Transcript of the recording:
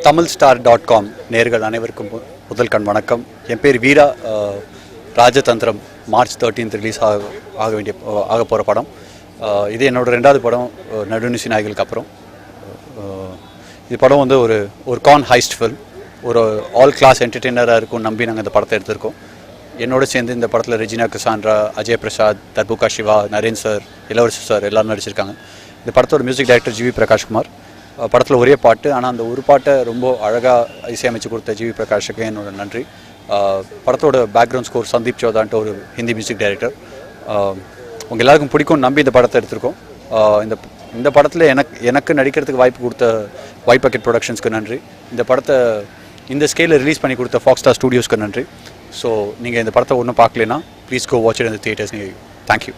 tamilstar.com நேயர்கள் அனைவருக்கும் முதல் கண் வணக்கம். என் பேர் வீரா. ராஜதந்திரம் மார்ச் 13th ரிலீஸ் ஆக போகிற படம். இது என்னோட 2வது படம் நடுநிசி நாய்களுக்கு அப்புறம். இது படம் வந்து ஒரு கான் ஹைஸ்ட் ஃபில்ம். ஒரு ஆல் கிளாஸ் என்டர்டெய்னராக இருக்கும் நம்பி நாங்கள் இந்த படத்தை எடுத்திருக்கோம். என்னோட சேர்ந்து இந்த படத்தில் ரெஜினா கசாண்ட்ரா, அஜய் பிரசாத், தர்புகா சிவா, நரேன் சார், இளவரசு சார் எல்லோரும் நடிச்சிருக்காங்க. இந்த படத்தோட மியூசிக் டைரக்டர் ஜிவி பிரகாஷ்குமார். படத்தில் ஒரே பாட்டு, ஆனால் அந்த ஒரு பாட்டை ரொம்ப அழகாக இசையமைச்சு கொடுத்த ஜிவி பிரகாஷுக்கு என்னோட நன்றி. படத்தோட பேக்ரவுண்ட் ஸ்கோர் சந்தீப் சௌதான்ட்டு ஒரு ஹிந்தி மியூசிக் டைரக்டர். உங்கள் எல்லாருக்கும் பிடிக்கும்னு நம்பி இந்த படத்தை எடுத்திருக்கோம். இந்த படத்தில் எனக்கு நடிக்கிறதுக்கு வாய்ப்பு கொடுத்த ஒய் பக்கெட் ப்ரொடக்ஷன்ஸ்க்கு நன்றி. இந்த படத்தை இந்த ஸ்கேலில் ரிலீஸ் பண்ணி கொடுத்த ஃபாக்ஸ்டார் ஸ்டூடியோஸ்க்கு நன்றி. ஸோ நீங்கள் இந்த படத்தை ஒன்றும் பார்க்கலன்னா please go watch it in the theaters. Thank you.